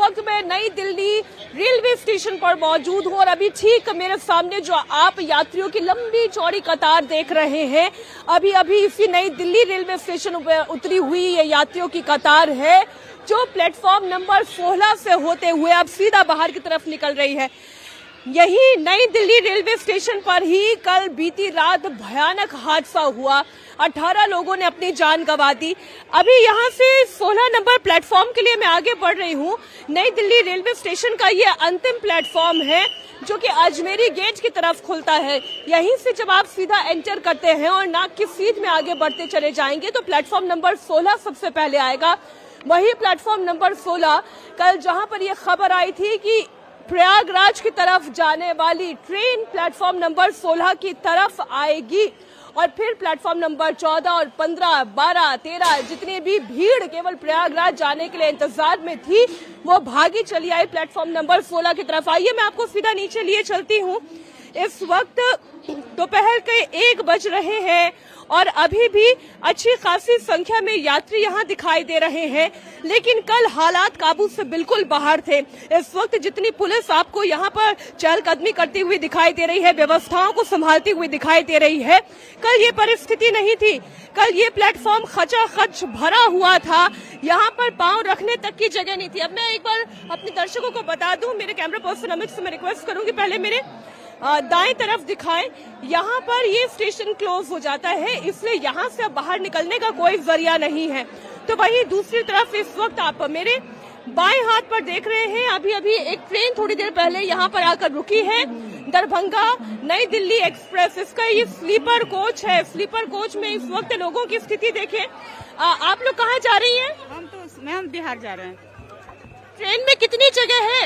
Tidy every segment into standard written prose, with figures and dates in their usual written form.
वक्त मैं नई दिल्ली रेलवे स्टेशन पर मौजूद हूँ और अभी ठीक मेरे सामने जो आप यात्रियों की लंबी चौड़ी कतार देख रहे हैं, अभी अभी इसी नई दिल्ली रेलवे स्टेशन पर उतरी हुई ये यात्रियों की कतार है जो प्लेटफॉर्म नंबर 16 से होते हुए अब सीधा बाहर की तरफ निकल रही है। यही नई दिल्ली रेलवे स्टेशन पर ही कल बीती रात भयानक हादसा हुआ, 18 लोगों ने अपनी जान गंवा दी। अभी यहाँ से 16 नंबर प्लेटफॉर्म के लिए मैं आगे बढ़ रही हूँ। नई दिल्ली रेलवे स्टेशन का ये अंतिम प्लेटफॉर्म है जो कि अजमेरी गेट की तरफ खुलता है। यहीं से जब आप सीधा एंटर करते हैं और नाक की सीध में आगे बढ़ते चले जाएंगे तो प्लेटफॉर्म नंबर 16 सबसे पहले आएगा। वही प्लेटफॉर्म नंबर 16 कल जहां पर यह खबर आई थी कि प्रयागराज की तरफ जाने वाली ट्रेन प्लेटफॉर्म नंबर 16 की तरफ आएगी और फिर प्लेटफॉर्म नंबर 14 और 15, 12, 13 जितनी भी भीड़ केवल प्रयागराज जाने के लिए इंतजार में थी वो भागी चली आई प्लेटफॉर्म नंबर 16 की तरफ। आइए मैं आपको सीधा नीचे लिए चलती हूँ। इस वक्त दोपहर के 1 बज रहे हैं और अभी भी अच्छी खासी संख्या में यात्री यहाँ दिखाई दे रहे हैं, लेकिन कल हालात काबू से बिल्कुल बाहर थे। इस वक्त जितनी पुलिस आपको यहाँ पर चहलकदमी करती हुई दिखाई दे रही है, व्यवस्थाओं को संभालती हुई दिखाई दे रही है, कल ये परिस्थिति नहीं थी। कल ये प्लेटफॉर्म खचाखच भरा हुआ था, यहाँ पर पांव रखने तक की जगह नहीं थी। अब मैं एक बार अपने दर्शकों को बता दूं, मेरे कैमरा पर्सन अमित से मैं रिक्वेस्ट करूंगी पहले मेरे दाएं तरफ दिखाएं। यहाँ पर ये स्टेशन क्लोज हो जाता है, इसलिए यहाँ से अब बाहर निकलने का कोई जरिया नहीं है। तो वहीं दूसरी तरफ इस वक्त आप मेरे बाएं हाथ पर देख रहे हैं, अभी अभी एक ट्रेन थोड़ी देर पहले यहाँ पर आकर रुकी है, दरभंगा नई दिल्ली एक्सप्रेस। इसका ये स्लीपर कोच है। स्लीपर कोच में इस वक्त लोगों की स्थिति देखें। आप लोग कहाँ जा रही हैं? हम बिहार जा रहे हैं। ट्रेन में कितनी जगह है?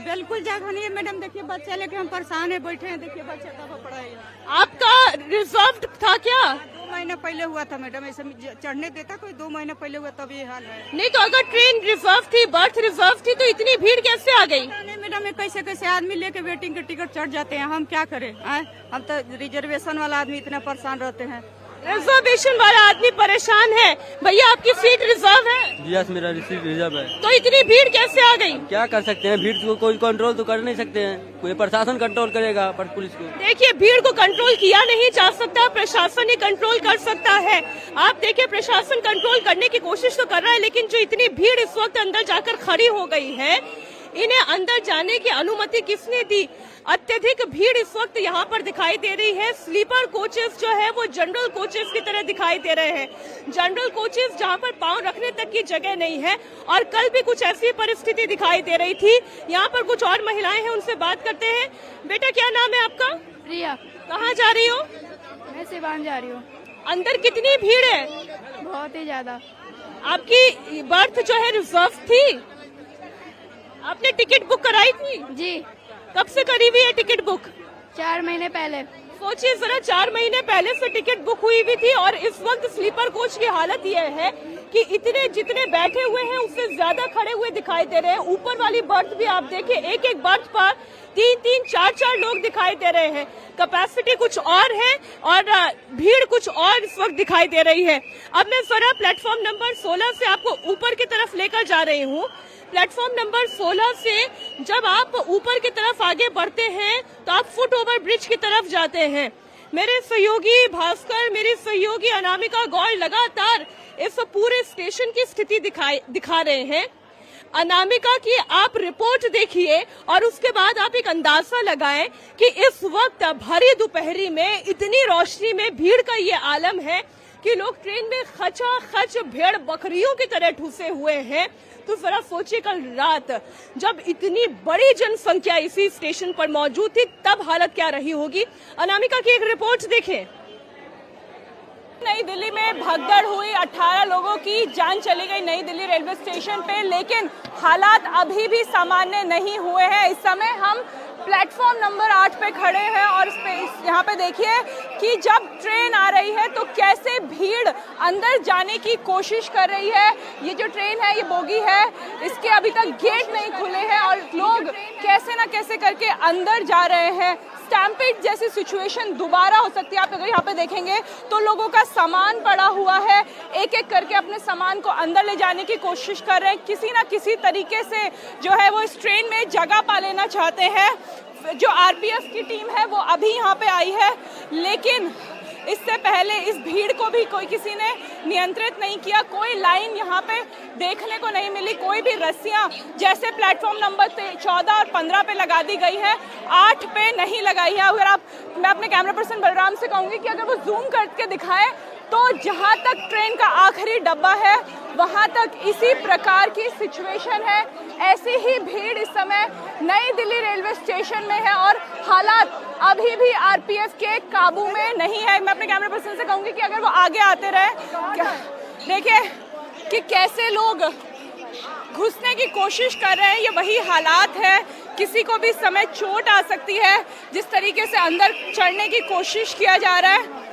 बिल्कुल जगह नहीं है मैडम। देखिए बच्चे लेके हम परेशान है, बैठे हैं। देखिए बच्चे कब पढ़ाई। आपका रिजर्व था क्या? 2 महीने पहले हुआ था मैडम, ऐसे चढ़ने देता कोई 2 महीने पहले हुआ तब ये हाल है। नहीं तो अगर ट्रेन रिजर्व थी, बर्थ रिजर्व थी तो इतनी भीड़ कैसे आ गई? नहीं मैडम, ये कैसे कैसे आदमी लेके वेटिंग के टिकट चढ़ जाते हैं, हम क्या करें? हम तो रिजर्वेशन वाला आदमी इतना परेशान रहते हैं। रिजर्वेशन वाला आदमी परेशान है। भैया आपकी सीट रिजर्व है? जी यस, मेरा सीट रिजर्व है। तो इतनी भीड़ कैसे आ गई? क्या कर सकते हैं, भीड़ को कोई कंट्रोल तो कर नहीं सकते हैं, कोई प्रशासन कंट्रोल करेगा पर पुलिस को। देखिए भीड़ को कंट्रोल किया नहीं जा सकता, प्रशासन ही कंट्रोल कर सकता है। आप देखिए प्रशासन कंट्रोल करने की कोशिश तो कर रहा है, लेकिन जो इतनी भीड़ इस वक्त अंदर जाकर खड़ी हो गई है, इन्हें अंदर जाने की अनुमति किसने दी? अत्यधिक भीड़ इस वक्त यहाँ पर दिखाई दे रही है। स्लीपर कोचेस जो है वो जनरल कोचेस की तरह दिखाई दे रहे हैं। जनरल कोचेस जहाँ पर पांव रखने तक की जगह नहीं है। और कल भी कुछ ऐसी परिस्थिति दिखाई दे रही थी। यहाँ पर कुछ और महिलाएं हैं, उनसे बात करते हैं। बेटा क्या नाम है आपका? प्रिया। कहाँ जा रही हो? मैं सिवान जा रही हूँ। अंदर कितनी भीड़ है? बहुत ही ज्यादा। आपकी बर्थ जो है रिजर्व थी? आपने टिकट बुक कराई थी? जी। कब से करी हुई है टिकट बुक? 4 महीने पहले। सोचिए जरा, 4 महीने पहले से टिकट बुक हुई हुई थी और इस वक्त स्लीपर कोच की हालत यह है कि इतने जितने बैठे हुए हैं उससे ज्यादा खड़े हुए दिखाई दे रहे हैं। ऊपर वाली बर्थ भी आप देखिए, एक एक बर्थ पर 3-3, 4-4 लोग दिखाई दे रहे हैं। कैपेसिटी कुछ और है और भीड़ कुछ और इस वक्त दिखाई दे रही है। अब मैं जरा प्लेटफॉर्म नंबर 16 से आपको ऊपर की तरफ लेकर जा रही हूँ। प्लेटफॉर्म नंबर 16 से जब आप ऊपर की तरफ आगे बढ़ते हैं तो आप फुट ओवर ब्रिज की तरफ जाते हैं। मेरे सहयोगी भास्कर, मेरी सहयोगी अनामिका गौर लगातार इस पूरे स्टेशन की स्थिति दिखा रहे हैं। अनामिका की आप रिपोर्ट देखिए और उसके बाद आप एक अंदाजा लगाएं कि इस वक्त भरी दोपहरी में इतनी रोशनी में भीड़ का ये आलम है कि लोग ट्रेन में खचाखच भेड़ बकरियों की तरह ठूसे हुए हैं। तो जरा सोचिए कल रात जब इतनी बड़ी जनसंख्या इसी स्टेशन पर मौजूद थी तब हालत क्या रही होगी। अनामिका की एक रिपोर्ट देखें। नई दिल्ली में भगदड़ हुई, 18 लोगों की जान चली गई नई दिल्ली रेलवे स्टेशन पे, लेकिन हालात अभी भी सामान्य नहीं हुए हैं। इस समय हम प्लेटफॉर्म नंबर 8 पे खड़े हैं और यहाँ पे देखिए कि जब ट्रेन आ रही है तो कैसे भीड़ अंदर जाने की कोशिश कर रही है। ये जो ट्रेन है, ये बोगी है, इसके अभी तक गेट नहीं खुले हैं और लोग कैसे ना कैसे करके अंदर जा रहे हैं। स्टैम्पेड जैसी सिचुएशन दोबारा हो सकती है। आप अगर यहाँ पे देखेंगे तो लोगों का सामान पड़ा हुआ है, एक एक करके अपने सामान को अंदर ले जाने की कोशिश कर रहे हैं, किसी ना किसी तरीके से जो है वो इस ट्रेन में जगह पा लेना चाहते हैं। जो आरपीएफ की टीम है वो अभी यहाँ पे आई है, लेकिन इससे पहले इस भीड़ को भी कोई किसी ने नियंत्रित नहीं किया। कोई लाइन यहाँ पे देखने को नहीं मिली, कोई भी रस्सियाँ जैसे प्लेटफॉर्म नंबर 14 और 15 पे लगा दी गई है, 8 पे नहीं लगाई है। अगर मैं अपने कैमरा पर्सन बलराम से कहूँगी कि अगर वो जूम करके दिखाए तो जहाँ तक ट्रेन का आखिरी डब्बा है वहाँ तक इसी प्रकार की सिचुएशन है। ऐसी ही भीड़ इस समय नई दिल्ली रेलवे स्टेशन में है और हालात अभी भी आरपीएफ के काबू में नहीं है। मैं अपने कैमरा पर्सन से कहूँगी कि अगर वो आगे आते रहे, देखिए कि कैसे लोग घुसने की कोशिश कर रहे हैं। ये वही हालात है, किसी को भी समय चोट आ सकती है। जिस तरीके से अंदर चढ़ने की कोशिश किया जा रहा है,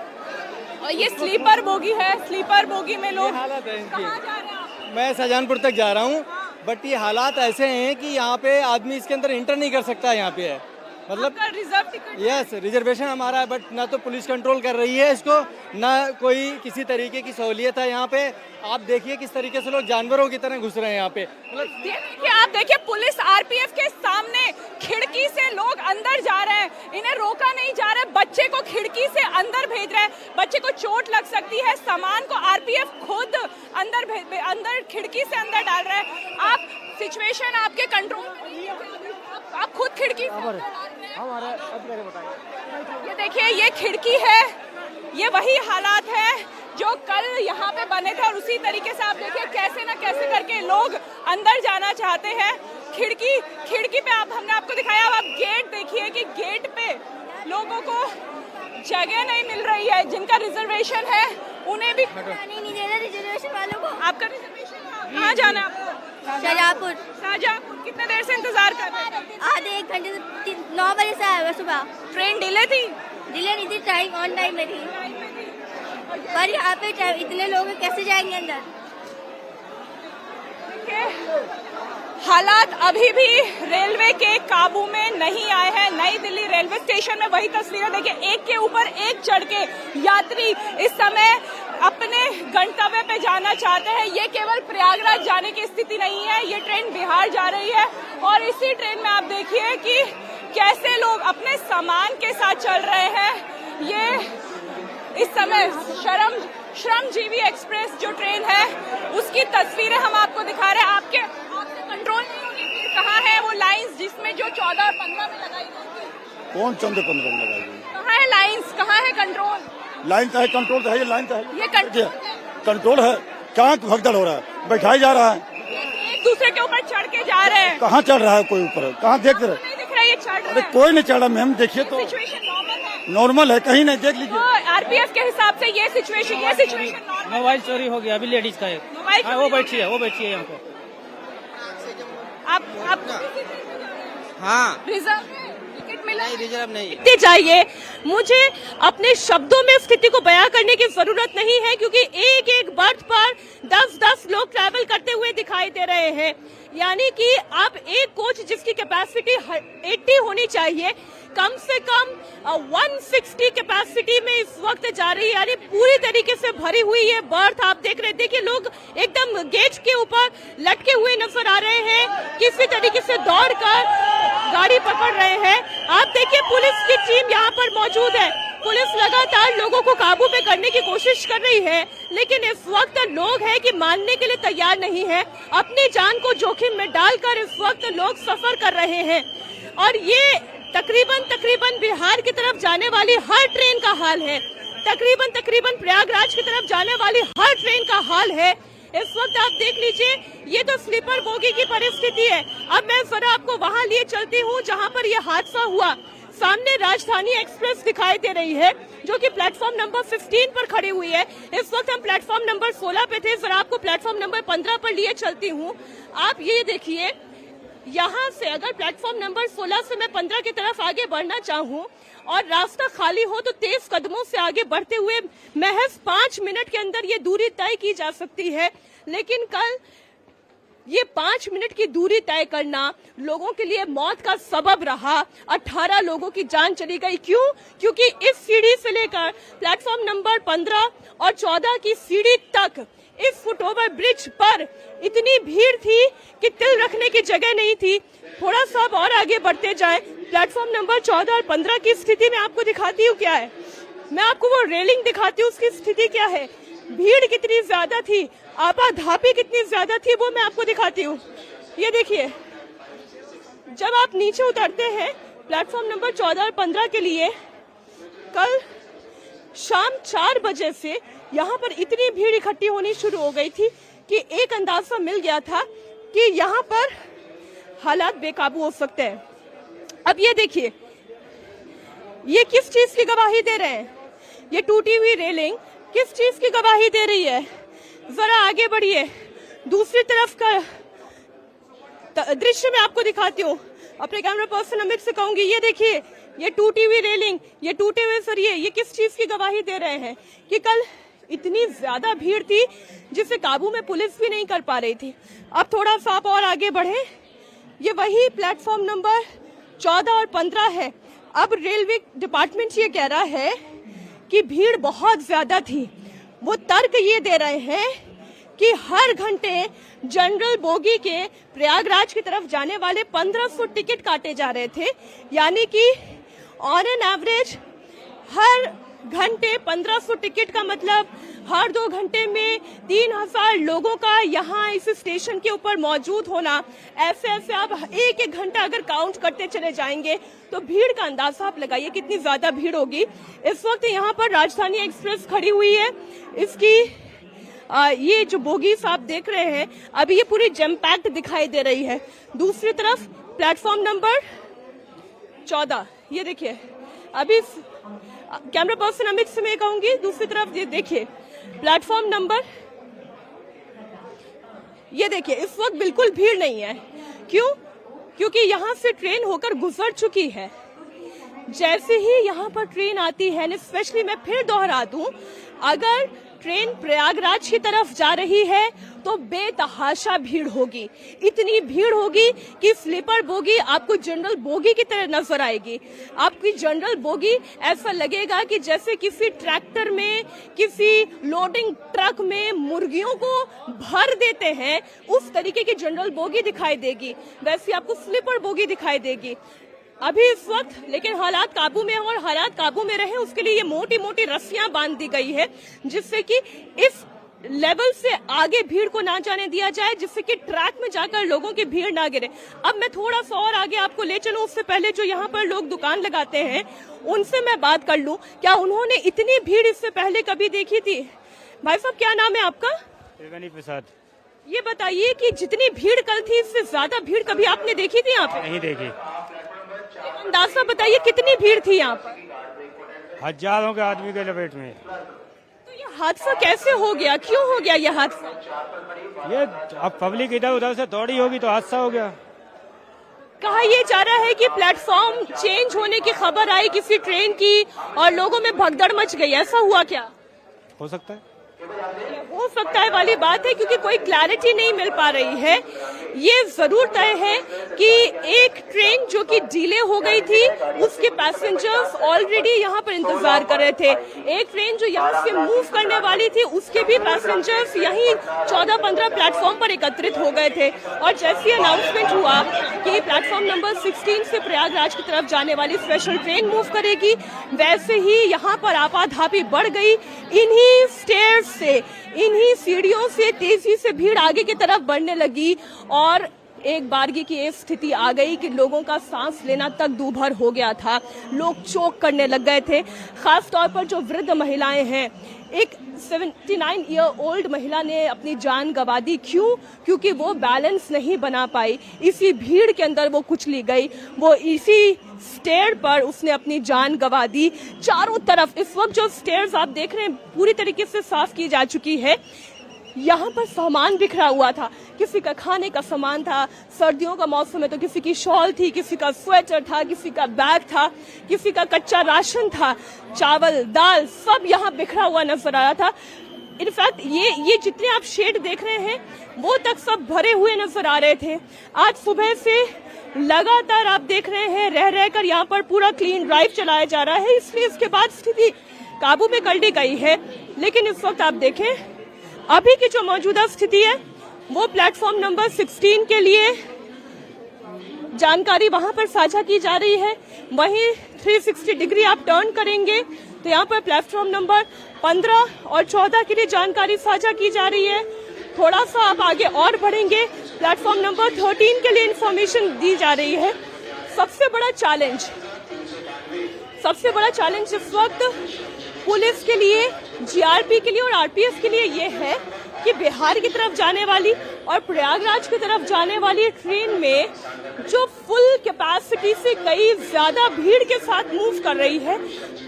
और ये स्लीपर बोगी है, स्लीपर बोगी में लोग कहाँ जा रहे हैं? मैं शाहजहानपुर तक जा रहा हूँ, बट ये हालात ऐसे हैं कि यहाँ पे आदमी इसके अंदर इंटर नहीं कर सकता। यहाँ पे है मतलब रिजर्व टिकट, यस रिजर्वेशन हमारा है, बट ना तो पुलिस कंट्रोल कर रही है इसको, ना कोई किसी तरीके की सहूलियत है यहाँ पे। आप देखिए किस तरीके से लोग जानवरों की तरह घुस रहे हैं यहाँ पे। मतलब आप देखिए पुलिस आरपीएफ के सामने खिड़की से लोग अंदर जा रहे हैं, इन्हें रोका नहीं जा रहा है। बच्चे को खिड़की से अंदर भेज रहे हैं, बच्चे को चोट लग सकती है। सामान को आरपीएफ खुद अंदर खिड़की से अंदर डाल रहे हैं। आप सिचुएशन आपके कंट्रोल, आप खुद खिड़की ये देखिए, ये खिड़की है, ये वही हालात है जो कल यहाँ पे बने थे और उसी तरीके से आप देखिए कैसे ना कैसे करके लोग अंदर जाना चाहते हैं। खिड़की पे हमने आपको दिखाया। अब आप गेट देखिए कि गेट पे लोगों को जगह नहीं मिल रही है। जिनका रिजर्वेशन है उन्हें भी नहीं दे रहे रिजर्वेशन वालों को। आपका रिजर्वेशन कहाँ जाना है आपको? शाहजहांपुर। शाहजहांपुर कितने देर से इंतजार कर रहे हैं? आधे 1 घंटे से 9 बजे से आया सुबह। ट्रेन डिले थी? डिले नहीं थी, टाइम ऑन टाइम में थी, पर यहाँ पे इतने लोग कैसे जाएंगे अंदर? हालात अभी भी रेलवे के काबू में नहीं आए हैं। नई दिल्ली रेलवे स्टेशन में वही तस्वीरें देखिए, एक के ऊपर एक चढ़ के यात्री इस समय अपने गंतव्य पे जाना चाहते हैं। ये केवल प्रयागराज जाने की स्थिति नहीं है, ये ट्रेन बिहार जा रही है और इसी ट्रेन में आप देखिए कि कैसे लोग अपने सामान के साथ चल रहे हैं। ये इस समय श्रमजीवी एक्सप्रेस जो ट्रेन है उसकी तस्वीरें हम आपको दिखा रहे हैं। आपके कंट्रोल नहीं होगी, कहाँ है वो लाइंस जिसमें जो 14 और 15 में लगाई गई थी? कौन 14-15 में लगाई गई? कहाँ है लाइंस, कहाँ है कंट्रोल? लाइन तो है, कंट्रोल तो है, ये लाइन तो है, ये कंट्रोल है। कहाँ भगदड़ हो रहा है? बैठाया जा रहा है, एक दूसरे के ऊपर चढ़ के जा रहे हैं। कहाँ चढ़ रहा है कोई ऊपर? कहाँ देख रहे? नहीं दिख रहा है, ये चढ़ रहा अरे है। कोई नहीं चढ़ रहा मैम, देखिए तो सिचुएशन नॉर्मल है, कहीं नहीं, देख लीजिए। आरपीएफ के हिसाब से ये सिचुएशन मोबाइल चोरी हो गया अभी लेडीज का एक। वो बैठी है यहाँ पे। आप हाँ, रिजर्व टिकट मिला? नहीं रिजर्व नहीं इतने चाहिए। मुझे अपने शब्दों में स्थिति को बयां करने की जरूरत नहीं है, क्योंकि एक एक बर्थ पर 10-10 लोग ट्रैवल करते हुए दिखाई दे रहे हैं। यानी कि आप एक कोच जिसकी कैपेसिटी 80 होनी चाहिए, कम से कम 160 कैपेसिटी में इस वक्त जा रही है। यानी पूरी तरीके से भरी हुई ये बर्थ आप देख रहे थे कि लोग एकदम गेट के ऊपर लटके हुए नजर आ रहे हैं, किसी तरीके से दौड़कर गाड़ी पकड़ रहे हैं। आप देखिए पुलिस की टीम यहाँ पर मौजूद है, पुलिस लगातार लोगों को काबू में करने की कोशिश कर रही है, लेकिन इस वक्त लोग हैं कि मानने के लिए तैयार नहीं है। अपनी जान को जोखिम में डालकर इस वक्त लोग सफर कर रहे हैं और ये तकरीबन बिहार की तरफ जाने वाली हर ट्रेन का हाल है। तकरीबन प्रयागराज की तरफ जाने वाली हर ट्रेन का हाल है। इस वक्त आप देख लीजिए, ये तो स्लीपर बोगी की परिस्थिति है। अब मैं जरा आपको वहां लिए चलती हूँ जहां पर यह हादसा हुआ। सामने राजधानी एक्सप्रेस दिखाई दे रही है जो कि प्लेटफॉर्म नंबर 15 पर खड़ी हुई है। इस वक्त हम प्लेटफॉर्म नंबर 16 पे थे, जरा आपको प्लेटफॉर्म नंबर 15 पर लिए चलती हूँ। आप ये देखिए, यहाँ से अगर प्लेटफॉर्म नंबर 16 से मैं 15 की तरफ आगे बढ़ना चाहूँ और रास्ता खाली हो तो तेज कदमों से आगे बढ़ते हुए महज 5 मिनट के अंदर ये दूरी तय की जा सकती है। लेकिन कल ये 5 मिनट की दूरी तय करना लोगों के लिए मौत का सबब रहा। 18 लोगों की जान चली गई। क्यों? क्योंकि इस सीढ़ी से लेकर प्लेटफॉर्म नंबर 15 और 14 की सीढ़ी तक इस फुटओवर ब्रिज पर इतनी भीड़ थी कि तिल रखने की जगह नहीं थी। थोड़ा सा और आगे बढ़ते जाएं, प्लेटफॉर्म नंबर 14 और 15 की स्थिति मैं आपको दिखाती हूँ क्या है। मैं आपको वो रेलिंग दिखाती हूँ, उसकी स्थिति क्या है। भीड़ कितनी ज्यादा थी, आपाधापी कितनी ज्यादा थी, वो मैं आपको दिखाती हूँ। ये देखिए, जब आप नीचे उतरते हैं प्लेटफॉर्म नंबर 14 और 15 के लिए, कल शाम 4 बजे से यहाँ पर इतनी भीड़ इकट्ठी होनी शुरू हो गई थी कि एक अंदाजा मिल गया था कि यहाँ पर हालात बेकाबू हो सकते हैं। अब ये देखिए, ये किस चीज की गवाही दे रहे हैं? ये टूटी हुई रेलिंग किस चीज की गवाही दे रही है? जरा आगे बढ़िए, दूसरी तरफ का दृश्य मैं आपको दिखाती हूँ। अपने कैमरा पर्सन अमित से कहूंगी, ये देखिए, ये टूटी हुई रेलिंग, ये टूटे हुए सरिये, ये किस चीज की गवाही दे रहे हैं? कि कल इतनी ज्यादा भीड़ थी जिसे काबू में पुलिस भी नहीं कर पा रही थी। अब थोड़ा सा आप और आगे बढ़े, ये वही प्लेटफॉर्म नंबर 14 और 15 है। अब रेलवे डिपार्टमेंट ये कह रहा है कि भीड़ बहुत ज्यादा थी। वो तर्क ये दे रहे हैं कि हर घंटे जनरल बोगी के प्रयागराज की तरफ जाने वाले 1500 टिकट काटे जा रहे थे, यानी कि ऑन एन एवरेज हर घंटे 1500 टिकट का मतलब हर 2 घंटे में 3000 लोगों का यहाँ इस स्टेशन के ऊपर मौजूद होना। ऐसे ऐसे आप एक एक घंटा अगर काउंट करते चले जाएंगे तो भीड़ का अंदाजा आप लगाइए कितनी ज्यादा भीड़ होगी। इस वक्त यहाँ पर राजधानी एक्सप्रेस खड़ी हुई है। इसकी ये जो बोगीज आप देख रहे हैं, अभी ये पूरी जैम पैक्ड दिखाई दे रही है। दूसरी तरफ प्लेटफॉर्म नंबर 14, ये देखिए, अभी कैमरा पर्सन अमित से मैं कहूंगी, दूसरी तरफ ये देखिए प्लेटफॉर्म नंबर, ये देखिए, इस वक्त बिल्कुल भीड़ नहीं है। क्यों? क्योंकि यहाँ से ट्रेन होकर गुजर चुकी है। जैसे ही यहाँ पर ट्रेन आती है, स्पेशली मैं फिर दोहरा दूं, अगर ट्रेन प्रयागराज की तरफ जा रही है तो बेतहाशा भीड़ होगी। इतनी भीड़ होगी कि स्लीपर बोगी आपको जनरल बोगी की तरह नजर आएगी। आपकी जनरल बोगी ऐसा लगेगा कि जैसे किसी ट्रैक्टर में, किसी लोडिंग ट्रक में मुर्गियों को भर देते हैं, उस तरीके की जनरल बोगी दिखाई देगी। वैसे आपको स्लीपर बोगी दिखाई देगी। अभी इस वक्त लेकिन हालात काबू में, और हालात काबू में रहे उसके लिए ये मोटी मोटी रस्सियां बांध दी गई है, जिससे कि इस लेवल से आगे भीड़ को ना जाने दिया जाए, जिससे कि ट्रैक में जाकर लोगों की भीड़ ना गिरे। अब मैं थोड़ा सा और आगे आपको ले चलूं, उससे पहले जो यहाँ पर लोग दुकान लगाते हैं उनसे मैं बात कर लूं, क्या उन्होंने इतनी भीड़ इससे पहले कभी देखी थी? भाई साहब, क्या नाम है आपका? प्रसाद। ये बताइए कि जितनी भीड़ कल थी, इससे ज्यादा भीड़ कभी आपने देखी थी यहाँ पे? नहीं देखी। अंदाजा बताइए कितनी भीड़ थी यहाँ पर? हजारों के आदमी के लपेट में। तो ये हादसा कैसे हो गया? क्यों हो गया ये हादसा? ये अब पब्लिक इधर उधर से दौड़ी होगी तो हादसा हो गया। कहा यह जा रहा है कि प्लेटफॉर्म चेंज होने की खबर आई किसी ट्रेन की और लोगों में भगदड़ मच गई, ऐसा हुआ क्या? हो सकता है, हो सकता है वाली बात है, क्योंकि कोई क्लैरिटी नहीं मिल पा रही है। ये जरूर तय है कि एक ट्रेन जो कि डिले हो गई थी, उसके पैसेंजर्स ऑलरेडी यहाँ पर इंतजार कर रहे थे। एक ट्रेन जो यहाँ से मूव करने वाली थी, उसके भी पैसेंजर्स यहीं 14-15 प्लेटफॉर्म पर एकत्रित हो गए थे। और जैसे अनाउंसमेंट हुआ कि प्लेटफॉर्म नंबर 16 से प्रयागराज की तरफ जाने वाली स्पेशल ट्रेन मूव करेगी, वैसे ही यहाँ पर आपाधापी बढ़ गई। इन्हीं स्टेयर्स से, इन्हीं सीढ़ियों से तेजी से भीड़ आगे की तरफ बढ़ने लगी और एक बारगी की ये स्थिति आ गई कि लोगों का सांस लेना तक दूभर हो गया था। लोग चोक करने लग गए थे। खास तौर पर जो वृद्ध महिलाएं हैं, एक 79 ईयर ओल्ड महिला ने अपनी जान गंवा दी। क्यों? क्योंकि वो बैलेंस नहीं बना पाई, इसी भीड़ के अंदर वो कुचली गई। वो इसी स्टेयर पर उसने अपनी जान गंवा दी। चारों तरफ इस वक्त जो स्टेयर्स आप देख रहे हैं पूरी तरीके से साफ की जा चुकी है। यहाँ पर सामान बिखरा हुआ था, किसी का खाने का सामान था, सर्दियों का मौसम है तो किसी की शॉल थी, किसी का स्वेटर था, किसी का बैग था, किसी का कच्चा राशन था, चावल दाल सब यहाँ बिखरा हुआ नजर आ रहा था। इनफैक्ट ये जितने आप शेड देख रहे हैं वो तक सब भरे हुए नजर आ रहे थे। आज सुबह से लगातार आप देख रहे हैं रह रहकर यहाँ पर पूरा क्लीन ड्राइव चलाया जा रहा है, इसलिए इसके बाद स्थिति काबू में कर ली गई है। लेकिन इस वक्त आप देखें अभी की जो मौजूदा स्थिति है वो प्लेटफॉर्म नंबर 16 के लिए जानकारी वहां पर साझा की जा रही है। वहीं 360 डिग्री आप टर्न करेंगे तो यहाँ पर प्लेटफॉर्म नंबर 15 और 14 के लिए जानकारी साझा की जा रही है। थोड़ा सा आप आगे और बढ़ेंगे, प्लेटफॉर्म नंबर 13 के लिए इंफॉर्मेशन दी जा रही है। सबसे बड़ा चैलेंज इस वक्त पुलिस के लिए, जीआरपी के लिए और आरपीएफ के लिए ये है कि बिहार की तरफ जाने वाली और प्रयागराज की तरफ जाने वाली ट्रेन में जो फुल कैपेसिटी से कई ज्यादा भीड़ के साथ मूव कर रही है,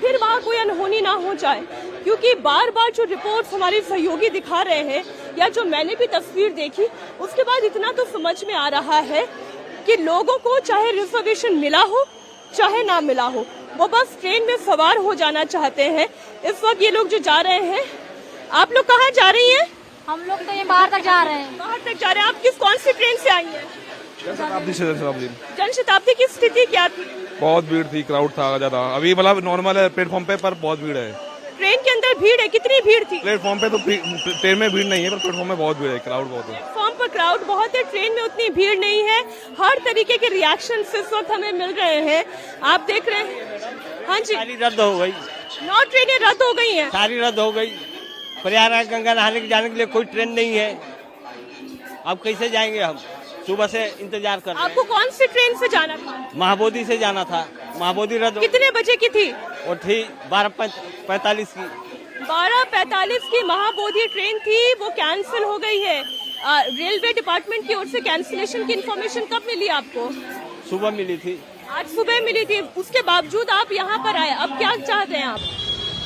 फिर वहां कोई अनहोनी ना हो जाए। क्योंकि बार बार जो रिपोर्ट्स हमारे सहयोगी दिखा रहे हैं या जो मैंने भी तस्वीर देखी, उसके बाद इतना तो समझ में आ रहा है कि लोगों को चाहे रिजर्वेशन मिला हो चाहे ना मिला हो, वो बस ट्रेन में सवार हो जाना चाहते हैं। इस वक्त ये लोग जो जा रहे हैं, आप लोग कहाँ जा रही हैं? हम लोग तो ये बाहर तक जा रहे हैं। बाहर तक जा रहे हैं। आप कौन सी ट्रेन से आई हैं? जनशताब्दी की स्थिति क्या थी? बहुत भीड़ थी, क्राउड था ज्यादा। अभी मतलब नॉर्मल है प्लेटफॉर्म पे, पर बहुत भीड़ है। ट्रेन के अंदर भीड़ है? कितनी भीड़ थी? प्लेटफॉर्म पे तो ट्रेन में भीड़ नहीं है, पर प्लेटफॉर्म में बहुत भीड़ है, क्राउड बहुत है। प्लेटफॉर्म पर क्राउड बहुत है, ट्रेन में उतनी भीड़ नहीं है। हर तरीके के रिएक्शन इस वक्त हमें मिल रहे हैं। आप देख रहे हैं। हाँ जी, सारी रद्द हो गई, 9 ट्रेनें रद्द हो गई हैं। सारी रद्द हो गई। प्रयागराज गंगा नहाने के जाने के लिए कोई ट्रेन नहीं है। अब कैसे जाएंगे हम? सुबह से इंतजार कर रहे हैं। आपको कौन सी ट्रेन से जाना था? महाबोधि से जाना था, महाबोधि रद्द। कितने बजे की थी? वो थी 12:45 की। 12:45 की महाबोधि ट्रेन थी, वो कैंसिल हो गई है। रेलवे डिपार्टमेंट की ओर से कैंसिलेशन की इन्फॉर्मेशन कब मिली आपको? सुबह मिली थी। आज सुबह मिली थी, उसके बावजूद आप यहाँ पर आए। अब क्या चाहते हैं आप?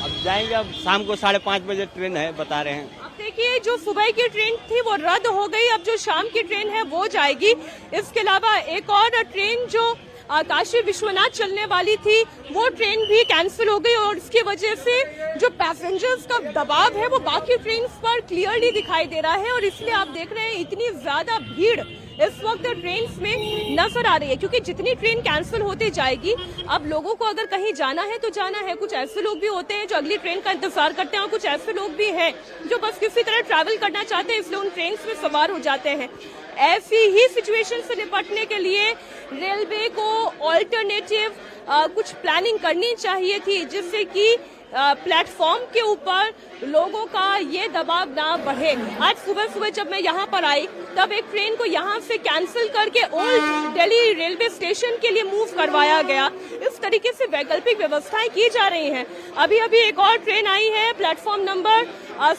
अब जाएंगे, अब शाम को 5:30 बजे ट्रेन है, बता रहे हैं। अब देखिए, जो सुबह की ट्रेन थी वो रद्द हो गई, अब जो शाम की ट्रेन है वो जाएगी। इसके अलावा एक और ट्रेन जो काशी विश्वनाथ चलने वाली थी, वो ट्रेन भी कैंसिल हो गई और इसकी वजह से जो पैसेंजर्स का दबाव है वो बाकी ट्रेन पर क्लियरली दिखाई दे रहा है। और इसलिए आप देख रहे हैं इतनी ज्यादा भीड़ इस वक्त ट्रेन में नजर आ रही है, क्योंकि जितनी ट्रेन कैंसिल होती जाएगी, अब लोगों को अगर कहीं जाना है तो जाना है। कुछ ऐसे लोग भी होते हैं जो अगली ट्रेन का इंतजार करते हैं और कुछ ऐसे लोग भी हैं जो बस किसी तरह ट्रैवल करना चाहते हैं, इसलिए उन ट्रेन में सवार हो जाते हैं। ऐसी ही सिचुएशन से निपटने के लिए रेलवे को ऑल्टरनेटिव कुछ प्लानिंग करनी चाहिए थी, जिससे कि प्लेटफॉर्म के ऊपर लोगों का ये दबाव ना बढ़े। आज सुबह सुबह जब मैं यहाँ पर आई तब एक ट्रेन को यहाँ से कैंसिल करके ओल्ड दिल्ली रेलवे स्टेशन के लिए मूव करवाया गया। इस तरीके से वैकल्पिक व्यवस्थाएं की जा रही हैं। अभी अभी एक और ट्रेन आई है, प्लेटफॉर्म नंबर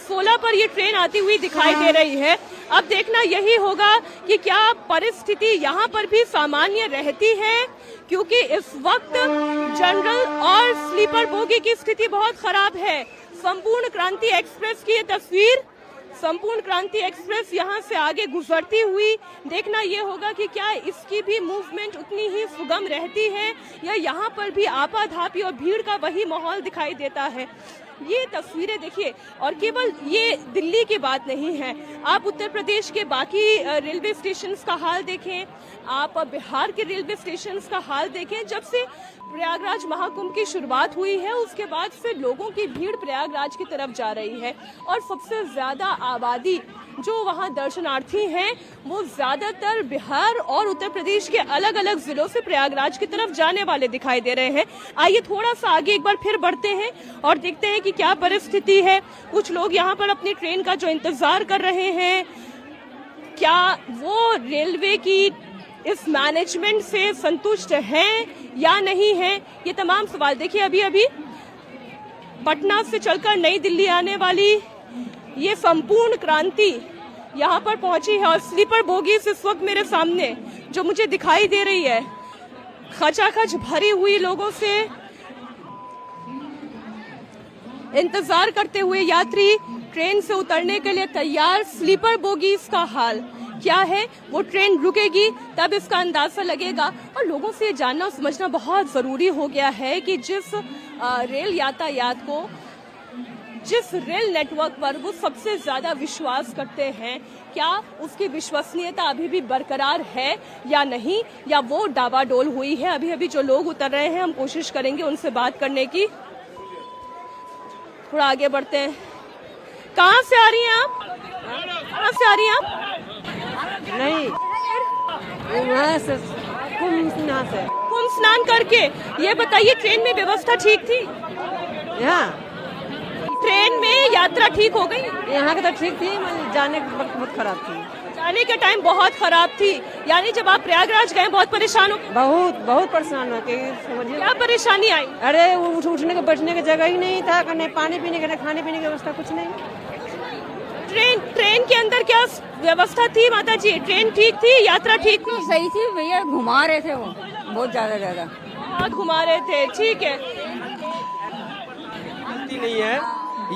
16 पर ये ट्रेन आती हुई दिखाई दे रही है। अब देखना यही होगा कि क्या परिस्थिति यहाँ पर भी सामान्य रहती है, क्योंकि इस वक्त जनरल और स्लीपर बोगी की स्थिति बहुत खराब है। संपूर्ण क्रांति एक्सप्रेस की ये तस्वीर, संपूर्ण क्रांति एक्सप्रेस यहाँ से आगे गुजरती हुई, देखना ये होगा कि क्या इसकी भी मूवमेंट उतनी ही सुगम रहती है या यहाँ पर भी आपाधापी और भीड़ का वही माहौल दिखाई देता है। ये तस्वीरें देखिए, और केवल ये दिल्ली की बात नहीं है, आप उत्तर प्रदेश के बाकी रेलवे स्टेशंस का हाल देखें, आप बिहार के रेलवे स्टेशंस का हाल देखें। जब से प्रयागराज महाकुंभ की शुरुआत हुई है उसके बाद से लोगों की भीड़ प्रयागराज की तरफ जा रही है और सबसे ज्यादा आबादी जो वहां दर्शनार्थी हैं वो ज्यादातर बिहार और उत्तर प्रदेश के अलग अलग जिलों से प्रयागराज की तरफ जाने वाले दिखाई दे रहे हैं। आइए थोड़ा सा आगे एक बार फिर बढ़ते हैं और देखते हैं कि क्या परिस्थिति है। कुछ लोग यहाँ पर अपनी ट्रेन का जो इंतजार कर रहे हैं, क्या वो रेलवे की इस मैनेजमेंट से संतुष्ट हैं या नहीं हैं, ये तमाम सवाल। देखिए, अभी अभी पटना से चलकर नई दिल्ली आने वाली ये संपूर्ण क्रांति यहाँ पर पहुंची है और स्लीपर बोगी इस वक्त मेरे सामने जो मुझे दिखाई दे रही है, खचाखच भरी हुई लोगों से इंतजार करते हुए यात्री ट्रेन से उतरने के लिए तैयार। स्लीपर बोगीज का हाल क्या है, वो ट्रेन रुकेगी तब इसका अंदाजा लगेगा। और लोगों से जानना और समझना बहुत जरूरी हो गया है कि जिस रेल यातायात को जिस रेल नेटवर्क पर वो सबसे ज्यादा विश्वास करते हैं, क्या उसकी विश्वसनीयता अभी भी बरकरार है या नहीं, या वो डावाडोल हुई है? अभी अभी जो लोग उतर रहे हैं, हम कोशिश करेंगे उनसे बात करने की। थोड़ा आगे बढ़ते हैं। कहाँ से आ रही हैं आप? कहाँ से आ रही हैं आप? नहीं, वहाँ से कुंभ स्नान करके। ये बताइए, ट्रेन में व्यवस्था ठीक थी? यहाँ ट्रेन में यात्रा ठीक हो गई? यहाँ की तो ठीक थी, जाने के वक्त बहुत खराब थी। जाने के टाइम बहुत खराब थी, यानी जब आप प्रयागराज गए बहुत परेशान हो? बहुत परेशान होके समझिए। क्या परेशानी आई? अरे उठने के बैठने की जगह ही नहीं था, नहीं पानी पीने का, खाने पीने की व्यवस्था कुछ नहीं। ट्रेन के अंदर क्या व्यवस्था थी माता जी? ट्रेन ठीक थी, यात्रा ठीक थी? सही थी भैया, घुमा रहे थे वो बहुत ज्यादा बहुत घुमा रहे थे, ठीक है। गलती नहीं है,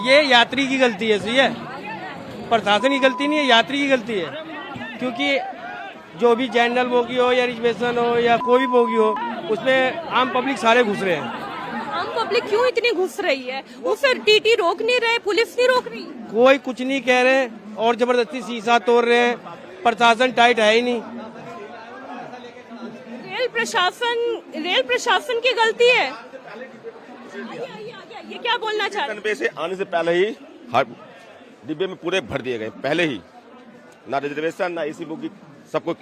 ये यात्री की गलती है, सही है, प्रशासन की गलती नहीं है, यात्री की गलती है। क्योंकि जो भी जनरल बोगी हो या रिजर्वेशन हो या कोई भी बोगी हो, उसमें आम पब्लिक सारे घुस रहे हैं। आम पब्लिक क्यों इतनी घुस रही है? उसे टीटी रोक नहीं रहे, पुलिस नहीं रोक रही? कोई कुछ नहीं कह रहे और जबरदस्ती शीशा तोड़ रहे हैं, प्रशासन टाइट है ही नहीं। रेल प्रशासन की गलती है। ये क्या बोलना चाह रहे हैं? रेलवे से आने से पहले ही हर डिब्बे में पूरे भर दिए गए, पहले ही, ना रिजर्वेशन ना एसी बुकिंग, सबको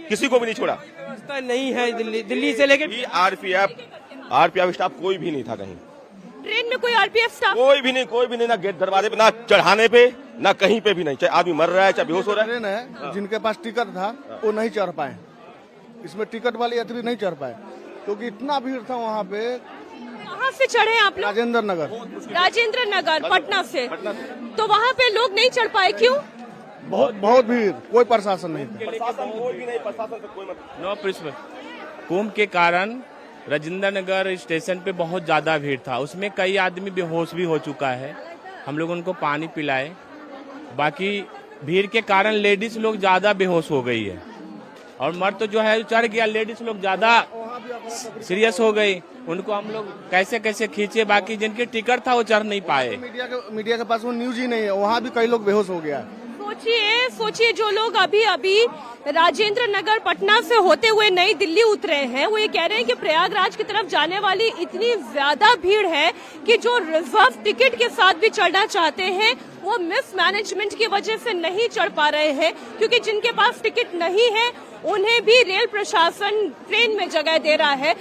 किसी को भी नहीं छोड़ा। व्यवस्था नहीं है दिल्ली से लेके आरपीएफ स्टाफ कोई भी नहीं था कहीं। ट्रेन में कोई आरपीएफ स्टाफ? कोई भी नहीं, ना गेट दरवाजे पे, ना चढ़ाने पे, ना कहीं पे भी नहीं। चाहे आदमी मर रहा है, चाहे बेहोश हो रहा है। ट्रेन है, जिनके पास टिकट था वो नहीं चढ़ पाए, इसमें टिकट वाले यात्री नहीं चढ़ पाए क्योंकि इतना भीड़ था वहाँ पे। कहाँ से चढ़े आप लोग? राजेंद्र नगर पटना से। तो वहाँ पे लोग नहीं चढ़ पाए, क्यों? बहुत भीड़, कोई प्रशासन नहीं था। नो प्रश्न। कुंभ के कारण राजेंद्र नगर स्टेशन पे बहुत ज्यादा भीड़ था, उसमें कई आदमी बेहोश भी हो चुका है, हम लोग उनको पानी पिलाए। बाकी भीड़ के कारण लेडीज लोग ज्यादा बेहोश हो गई है और मर्द तो जो है चढ़ गया, लेडीज लोग ज्यादा सीरियस हो गई, उनको हम लोग कैसे कैसे खींचे। बाकी जिनके टिकट था वो चढ़ नहीं पाए। मीडिया के पास वो न्यूज ही नहीं है, वहाँ भी कई लोग बेहोश हो गया। सोचिए जो लोग अभी राजेंद्र नगर पटना से होते हुए नई दिल्ली उतरे हैं, वो ये कह रहे हैं कि प्रयागराज की तरफ जाने वाली इतनी ज्यादा भीड़ है कि जो रिजर्व टिकट के साथ भी चढ़ना चाहते हैं वो मिसमैनेजमेंट की वजह से नहीं चढ़ पा रहे हैं, क्योंकि जिनके पास टिकट नहीं है उन्हें भी रेल प्रशासन ट्रेन में जगह दे रहा है।